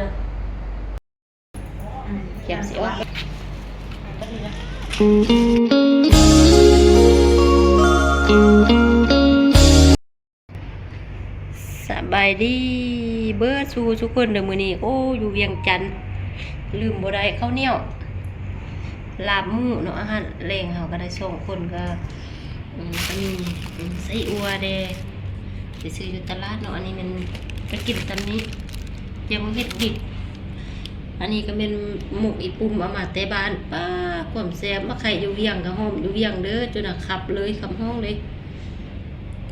นะเขียมสีว่าสบายดีเบิร์ดสู่ทุกคนเดี๋ยวมื้อนี้โอ้อยู่เวียงจันทน์ลืมบ่ได้ข้าวเหนียวลาบหมูเนาะอาหารแรงเฮาก็ได้2คนก็อันนี้ไส้อัวเด้ไปซื้ออยู่ตลาดเนาะอันนี้มันไปกินตอนนี้ยังเฮ็ดดิบอันนี้ก็เป็นหมกอีปุ่มเอามาแต่บ้านป้าความแซ่บมาไข่อยู่เวียงก็หอมอยู่เวียงเด้อจนน่ะขับเลยขับห้องเลย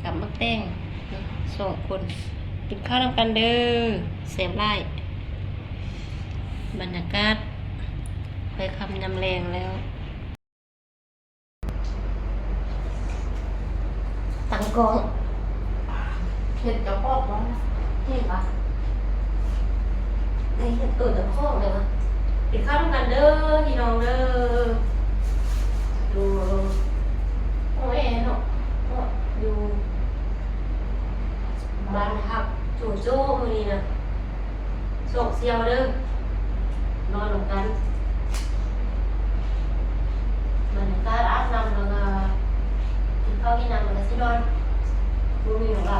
กับมักแตง2คนกินข้าวนำกันเด้อแซ่บหลายบรรยากาศไปคำยำแรงแล้วตังกองเห็ดจะพอกมั้งเห็ดปะในเห็ดตื่นจะพอกเลยวะกินข้าวด้วยกันเด้อพี่น้องเด้อดูโอ้ยเนาะอยู่บ้านหักจู่โจ้มือนี้นะส่งเซียวเด้อนอนลงกันบรรยากาศอาบน้ำแล้วก็กินข้าวกินน้ำแล้วก็สินอนดูมีของเรา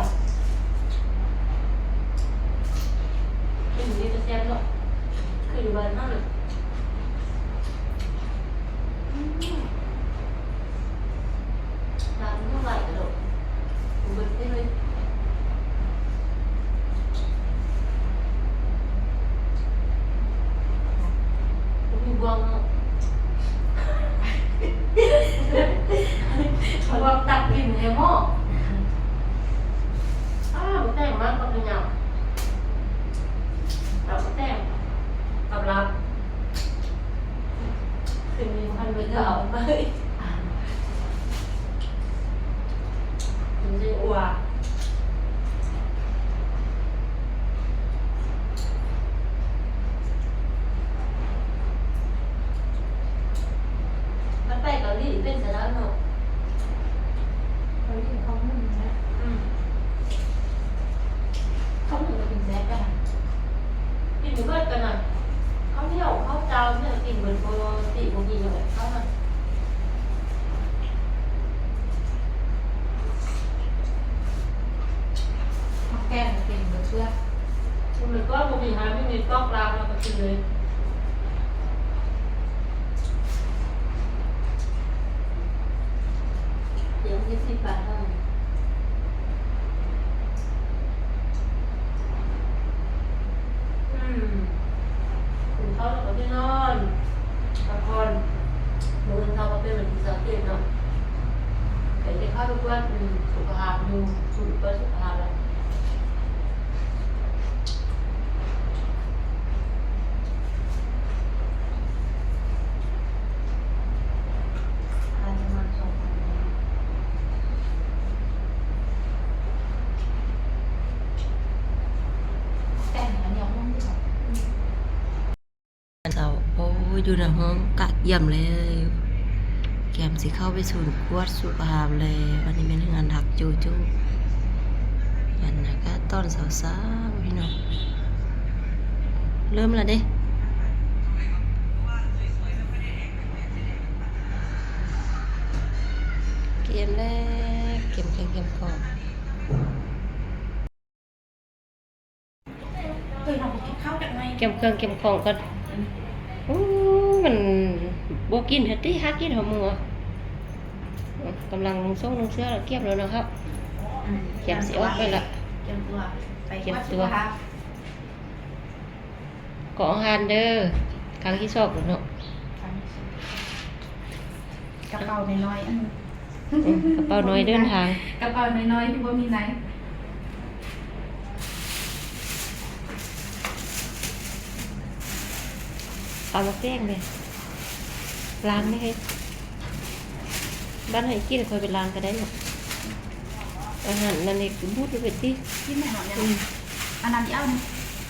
กินอยู่นี่จะแซ่บเนาะคืออยู่บ้านมากเลยร้านมันเท่าไหร่กันหรอกผมเบิดได้เลยผมมีบวงเนาะบวงตักกินในหม้อผมแต่งมากกับเป็นยังเราก็แต่งกับรับคือมีพันเบอร์เก่าไปจริงๆอัวมันไปเกาหลีเป็นแต่แล้วเนาะเกาหลีเขาไม่มีนะเขาเหมือนเป็นแซ่บกันกินอยู่เบิดกันน่ะเขาเที่ยวเขาเจ้าเนี่ยกินเหมือนโปรตีโปรตีนอย่างเขาน่ะมาแกงกินเหมือนเชื่อเหมือนก็โปรตีนหาไม่มีก็กลางเราก็กินเลยเดี๋ยว20 บาทเท่านั้นถึงเขาแล้วก็ที่นอนพักผ่อนมื้อเขาก็เป็นวันที่30เนาะแต่ที่เข้าทุกวันสุขภาพอยู่สุขภาพแล้วจะมาส่งแต่งอันนี้ห้องที่สองเจ้าโอ้ยอยู่ในห้องกะเยี่ยมเลยแกมสิเข้าไปศูนย์กวดสุขภาพเลยวันนี้เป็นงานถักจูจูอันนั้นก็ตอนสาวๆพี่น้องเริ่มแล้วเด้เกมแรกเกมก่อนเกมของก่อนมันโบกินเฮ็ดที่ฮักกินหัวหมูกำลังส่งลงเสื้อแล้วเก็บแล้วนะครับเก็บสีออกไปละเก็บตัวเกาะฮันเดอร์ครั้งที่สองเนาะกระเป๋าน้อยๆกระเป๋าน้อยเดินทางกระเป๋าน้อยๆที่ว่ามีไหนเอามาแป้งเลยล้างไม่ให้บ้านให้กินคอยไปล้างก็ได้เนาะอาหารนั่นเองบูดไปที่แม่หน่อยเนี่ยอันนั้นเอา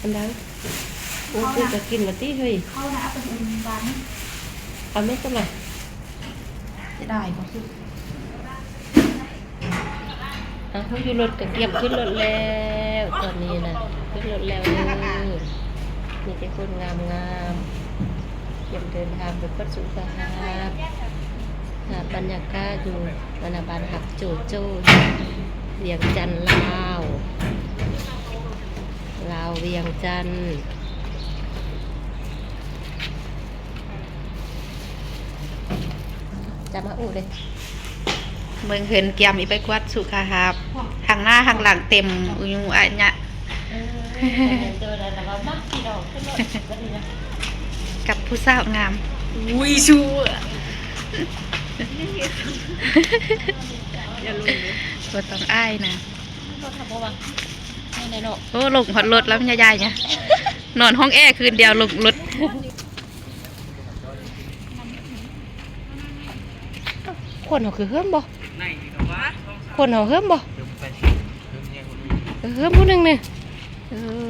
อันนั้นบูดจะกินมาที่เฮ้ยเข้านะเอาไปอุ่นบ้านเอาไม่ก็มาจะได้ก็คือเขาอยู่รถกระเกียบขึ้นรถแล้วตอนนี้นะขึ้นรถแล้วเลย มีแต่คนงามๆเตรียมเดินทางไปพัดสุขภาพบรรยากาศอยู่บรรณบานหักโจโจ้เวียงจันทร์ลาวเวียงจันทร์จะมาอู้เลย เมืองเหินเกียมอีไปกวัดสุขาครับทางหน้าทางหลังเต็มอุยุอะเนี่ย เจอแล้วก็มักที่ดอกขึ้นรถก็ดีนะ กับผู้สาวงามอุ้ยชัวอย่าลุงตัวต้องอ้ายนะ รถทำบ่วะไม่ได้เนาะ โอ้ลงหอดรถแล้วมันใหญ่ๆเนี่ยนอนห้องแอร์คืนเดียวลงรถ คนเขาคือเฮิ่มบ่คนเขาเฮิ่มบ่เฮิ่มผู้หนึงเนี่ยเออ